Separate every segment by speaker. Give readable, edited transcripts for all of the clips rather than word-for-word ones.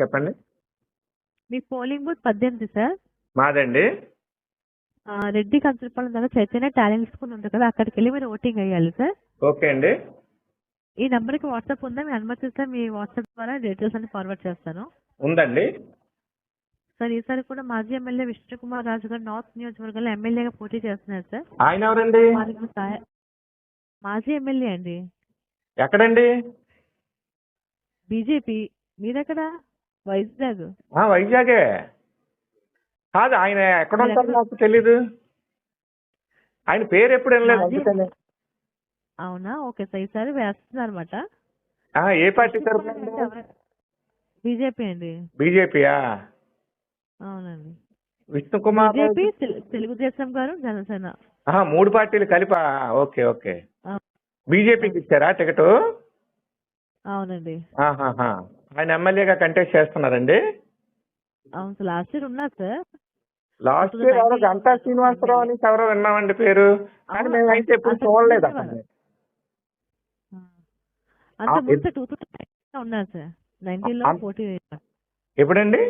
Speaker 1: చెప్పండి.
Speaker 2: మీ polling booth 18 sir.
Speaker 1: మాదండి.
Speaker 2: రెడ్డి కంచరపాలెం దగ్గర చైతన్య టాలెంట్ స్కూల్ ఉంటుంది కదా, అక్కడికి వెళ్ళి మీరు ఓటింగ్ వేయాలి సార్.
Speaker 1: ఓకే అండి.
Speaker 2: ఈ నెంబర్కి వాట్సాప్ ఉందా? మీ అనుమతిస్తే మీ వాట్సాప్ ద్వారా డీటెయిల్స్ అన్ని ఫార్వర్డ్ చేస్తాను.
Speaker 1: ఉందండి.
Speaker 2: సార్ ఈసారి కూడా మాజీ ఎమ్మెల్యే విష్ణుకుమార్ రాజు గారు నార్త్ నియోజకవర్గంలో ఎమ్మెల్యేగా పోటీ చేస్తున్నారు సార్.
Speaker 1: ఆయన ఎవరండి?
Speaker 2: మాజీ ఎమ్మెల్యే అండి.
Speaker 1: ఎక్కడండి?
Speaker 2: బీజేపీ. మీరెక్కడ? వైజాగ్.
Speaker 1: వైజాగే. కాదు, ఆయన ఎక్కడ ఉంటారు నాకు తెలీదు. ఆయన పేరు ఎప్పుడు వినలేదు అందుకని.
Speaker 2: అవునా, ఓకే సార్. ఈసారి వేస్తున్నారు అనమాట.
Speaker 1: ఏ పార్టీ తరఫున?
Speaker 2: బీజేపీ అండి.
Speaker 1: బీజేపీయా?
Speaker 2: అవునండి.
Speaker 1: విష్ణుకుమార్
Speaker 2: బీజేపీ, తెలుగుదేశం గారు, జనసేన.
Speaker 1: 3 పార్టీలు కలిపా? Okay okay. బీజేపీకి ఇచ్చారా టికెట్?
Speaker 2: అవునండి.
Speaker 1: ఆయన ఎమ్మెల్యేగా కంటెస్ట్ చేస్తున్నారండి?
Speaker 2: అవును సార్, లాస్ట్ ఇయర్ ఉన్నారు సార్.
Speaker 1: లాస్ట్ ఇయర్ ఎవరో గంటా శ్రీనివాసరావు అని ఎవరో విన్నామండి పేరు, కానీ మేమైతే ఎప్పుడు చూడలేదు అసలు.
Speaker 2: అంత ముందు 2019 ఉన్నారు సార్. 19లో పోటీ.
Speaker 1: ఎప్పుడండి?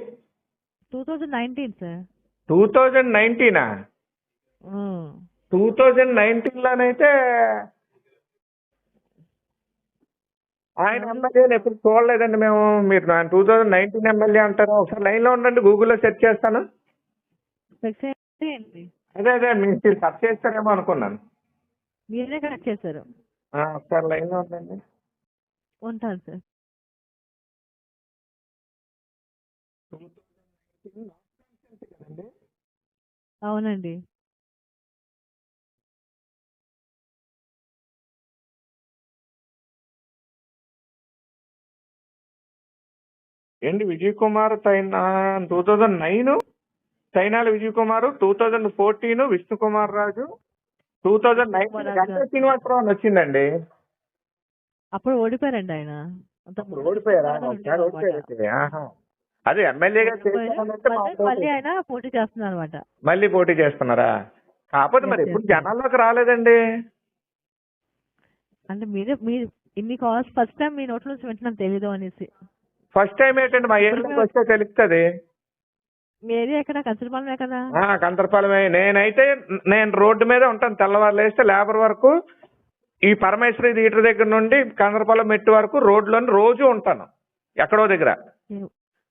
Speaker 2: 2019 సార్.
Speaker 1: 2019? 2019లోనైతే ఆయన ఎమ్మెల్యేని ఎప్పుడు చూడలేదండి మేము. మీరు 2019 ఎమ్మెల్యే అంటారు. ఒకసారి లైన్ లో ఉండండి, గూగుల్లో సెర్చ్ చేస్తాను. అదే మీరు సెర్చ్ చేస్తారేమో అనుకున్నాను.
Speaker 2: మీరే కరెక్ట్ చేశారు.
Speaker 1: ఒకసారి లైన్ లో ఉండండి.
Speaker 2: ఉంటాను సార్. అవునండి.
Speaker 1: ఏంటి విజయ్ కుమార్ 2009 చైనాల విజయ్ కుమార్, 2014 విష్ణుకుమార్ రాజు, 2019 గంటా శ్రీనివాసరావు అని వచ్చిందండి.
Speaker 2: అప్పుడు ఓడిపోయారండి ఆయన.
Speaker 1: ఓడిపోయారా? అదే ఎమ్మెల్యేగా
Speaker 2: మళ్ళీ ఆయన పోటీ చేస్తున్నారు అనమాట.
Speaker 1: మళ్ళీ పోటీ చేస్తున్నారా? కాకపోతే మరి ఎప్పుడు జనాల్లోకి రాలేదండి.
Speaker 2: అంటే మీరు ఇన్ని కాల్స్ ఫస్ట్ టైం మీ నోట్ల నుంచి వింటున్నాను, తెలీదు అనేసి.
Speaker 1: ఫస్ట్ టైం ఏంటండి, మా ఏరియాకి వస్తే తెలుస్తుంది.
Speaker 2: మీ ఏరియా ఎక్కడ? కంచరపాలెమే కదా?
Speaker 1: కంచరపాలెమే. నేను రోడ్డు మీద ఉంటాను. తెల్లవారు లేస్తే లేబర్ వరకు ఈ పరమేశ్వరి థియేటర్ దగ్గర నుండి కంచరపాలెం మెట్టు వరకు రోడ్లోని రోజు ఉంటాను, ఎక్కడో దగ్గర.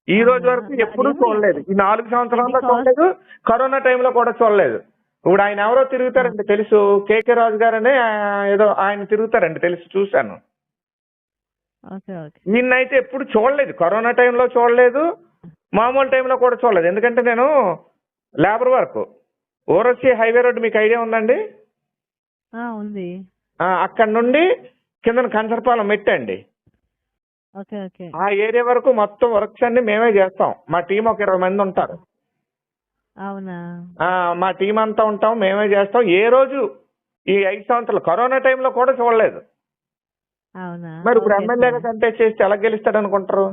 Speaker 1: ఈ రోజు వరకు ఎప్పుడూ చూడలేదు. ఈ 4 సంవత్సరాల్లో చూడలేదు, కరోనా టైంలో కూడా చూడలేదు. ఇప్పుడు ఆయన ఎవరో తిరుగుతారండి తెలుసు, కేకే రాజు గారని ఏదో ఆయన తిరుగుతారండి తెలుసు, చూశాను. ఈయనైతే ఎప్పుడు చూడలేదు, కరోనా టైంలో చూడలేదు, మామూలు టైంలో కూడా చూడలేదు. ఎందుకంటే నేను లేబర్ వర్క్ ఓరొచ్చి హైవే రోడ్డు మీకు ఐడియా ఉందండి?
Speaker 2: ఉంది.
Speaker 1: అక్కడ నుండి కింద కంచరపాలెం మెట్టండి, ఆ ఏరియా వరకు మొత్తం వర్క్స్ అన్ని మేమే చేస్తాం. మా టీం ఒక 20 మంది ఉంటారు.
Speaker 2: అవునా?
Speaker 1: మా టీం అంతా ఉంటాం, మేమే చేస్తాం. ఏ రోజు ఈ 5 సంవత్సరాలు కరోనా టైంలో కూడా చూడలేదు.
Speaker 2: అవునా?
Speaker 1: మరి ఇప్పుడు ఎమ్మెల్యేగా కంటెస్ట్ చేసి ఎలా గెలుస్తాడు అనుకుంటారు?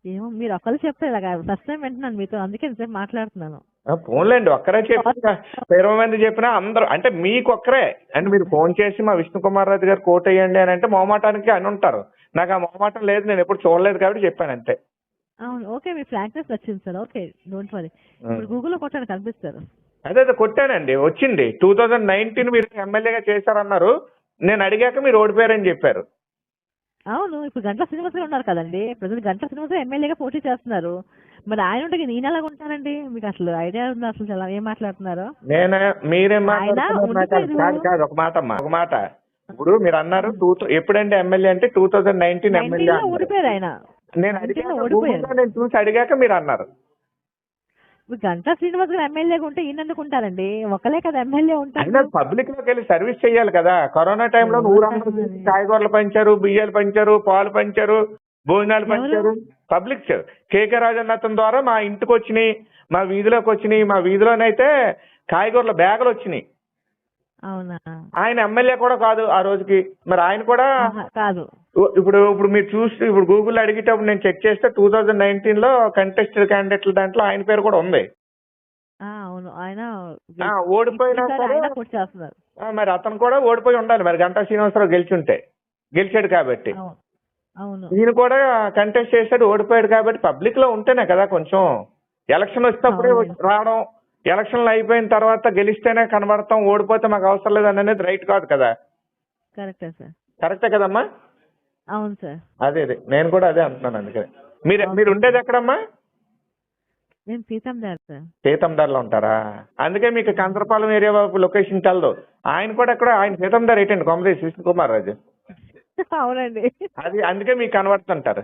Speaker 2: ఏమో, మీరు ఒక్కరు చెప్తే ఇలాగా ఫస్ట్ టైం వింటున్నాను మీతో, అందుకే మాట్లాడుతున్నాను.
Speaker 1: ఫోన్లేండి, ఒక్కరే చెప్పిన 20 మంది చెప్పినా అందరూ అంటే మీకు ఒక్కరే అంటే మీరు ఫోన్ చేసి మా విష్ణుకుమార్ రాజు గారు కోట్ వేయండి అని అంటే మొహమాటానికి అని ఉంటారు. నాకు ఆ మొహమాటం లేదు, నేను ఎప్పుడు చూడలేదు కాబట్టి చెప్పాను అంతే.
Speaker 2: అవును, ఓకే. మీ ఫ్రాంక్నెస్ వచ్చింది సార్. Okay, don't worry. ఇప్పుడు గూగుల్లో కొట్టాను, కనిపిస్తారు.
Speaker 1: అదే కొట్టానండి, వచ్చింది. 2019 మీరు ఎమ్మెల్యేగా చేశారన్నారు. నేను అడిగాక మీరు ఓడిపోయారని చెప్పారు.
Speaker 2: అవును, ఇప్పుడు గంటా శ్రీనివాస్ గారు ఉన్నారు కదండి. ప్రజెంట్ గంటా శ్రీనివాస్ గారు ఎమ్మెల్యేగా పోటీ చేస్తున్నారు. మరి ఆయన ఉంటే నేను ఎలాగ ఉంటానండి? మీకు అసలు ఐడియా ఉంది అసలు ఎలా ఏం మాట్లాడుతున్నారో?
Speaker 1: మీరేం మాట్లాడుతున్నారు? ఒక మాట. ఇప్పుడు మీరు అన్నారు ఎప్పుడంటే ఎమ్మెల్యే అంటే 2019 ఎమ్మెల్యే
Speaker 2: ఓడిపోయారు ఆయన.
Speaker 1: నేను చూసి అడిగాక మీరు అన్నారు.
Speaker 2: గంటా శ్రీనివాస్ గారు ఎమ్మెల్యేగా ఉంటే ఈయన ఎందుకు ఉంటారండి? ఒకలే కదా ఎమ్మెల్యే ఉంటారు.
Speaker 1: పబ్లిక్ లోకి వెళ్ళి సర్వీస్ చేయాలి కదా. కరోనా టైంలో ఊరందరూ కాయగూరలు పంచారు, బియ్యాలు పంచారు, పాలు పంచారు, భోజనాలు పంచారు. పబ్లిక్ కేకే రాజన్ అతని ద్వారా మా ఇంటికి వచ్చినాయి, మా వీధిలోకి వచ్చినాయి. మా వీధిలోనైతే కాయగూరల బ్యాగులు వచ్చినాయి.
Speaker 2: అవునా? ఆయన
Speaker 1: ఎమ్మెల్యే కూడా కాదు ఆ రోజుకి. మరి ఆయన కూడా
Speaker 2: కాదు.
Speaker 1: ఇప్పుడు మీరు చూసి ఇప్పుడు గూగుల్ అడిగేటప్పుడు నేను చెక్ చేస్తే 2019లో కంటెస్టెడ్ క్యాండిడేట్ల దాంట్లో ఆయన పేరు కూడా ఉంది.
Speaker 2: అవును, ఆయన
Speaker 1: ఓడిపోయినా మరి అతను కూడా ఓడిపోయి ఉండాలి. మరి గంటా శ్రీనివాసరావు గెలిచాడు కాబట్టి.
Speaker 2: అవును.
Speaker 1: ఈయన కూడా కంటెస్ట్ చేశాడు, ఓడిపోయాడు. కాబట్టి పబ్లిక్ లో ఉంటేనే కదా కొంచెం. ఎలక్షన్ వచ్చినప్పుడే
Speaker 2: అవునండి.
Speaker 1: రావడం, ఎలక్షన్లు అయిపోయిన తర్వాత గెలిస్తేనే కనబడతాం, ఓడిపోతే మాకు అవసరం లేదు అనేది రైట్ కాదు కదా.
Speaker 2: కరెక్టే సార్.
Speaker 1: కరెక్టే కదమ్మా.
Speaker 2: అవును సార్.
Speaker 1: అదే నేను కూడా అదే అంటున్నాను. అందుకని మీరు
Speaker 2: ఓకే.
Speaker 1: మీరు ఉండేది ఎక్కడమ్మా?
Speaker 2: నేను సీతందార్ సార్.
Speaker 1: సీతందార్లో ఉంటారా? అందుకే మీకు కంచరపాలెం ఏరియా లొకేషన్ తెలదు. ఆయన కూడా ఎక్కడ, ఆయన సీతందార్ ఏంటండి, కొమరేశ్ విష్ణు కుమార్ రాజు.
Speaker 2: అవునండి.
Speaker 1: అది అందుకే మీకు కనబడుతుంటారు.